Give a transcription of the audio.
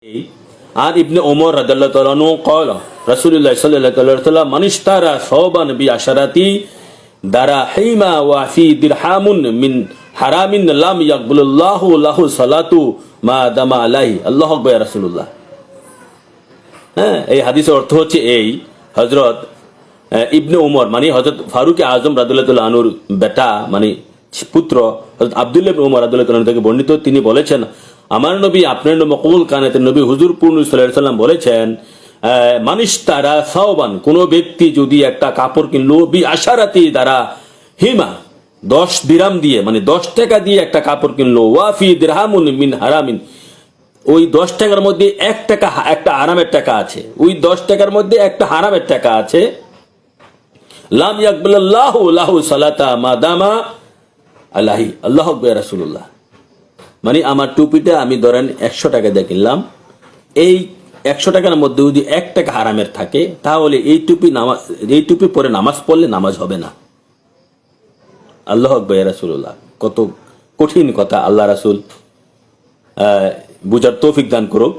عن ابن عمر رضي الله تعالى عنه قال رسول الله صلى الله عليه وسلم من اشترى ثوبا بعشرة دراهم وفي درهم من حرام لم يقبل الله له صلاة ما دام عليه الله أكبر يا رسول الله। হ্যাঁ, এই হাদিসের অর্থ হচ্ছে এই, হযরত ইবনে উমর মানে হযরত ফারুক আজম রাদিয়াল্লাহু তাআলা আনহুর বেটা মানে পুত্র হযরত আব্দুল্লাহ ইবনে উমর রাদিয়াল্লাহু তাআলা থেকে বর্ণিত, তিনি বলেছেন আমার নবী আপনার মকবুল কানাতের নবী হুজুর পূর্ণ সাল্লাল্লাহু আলাইহি ওয়াসাল্লাম বলেছেন, মানিশতারা সাওবান, কোন ব্যক্তি যদি একটা কাপড় কিনলো বি আশারাতি দ্বারা হিমা 10 দিরহাম দিয়ে মানে 10 টাকা দিয়ে একটা কাপড় কিনলো, ওয়াফি দিরহামুন মিন হারামিন, ওই 10 টাকার মধ্যে 1 টাকা একটা হারামের টাকা আছে, ওই 10 টাকার মধ্যে একটা হারামের টাকা আছে, লাম ইয়াকবালাল্লাহু লাহু সালাতা মাদামা আলাইহি আল্লাহু আকবার ইয়া রাসূলুল্লাহ। মানে আমার টুপিটা আমি ধরেন 100 টাকা দিয়ে কিনলাম, এই 100 টাকার মধ্যে যদি 1 টাকা হারামের থাকে তাহলে এই টুপি পরে নামাজ পড়লে নামাজ হবে না। আল্লাহু আকবার ইয়া রাসূলুল্লাহ। কত কঠিন কথা, আল্লাহ রাসূল বুঝার তৌফিক দান করুক।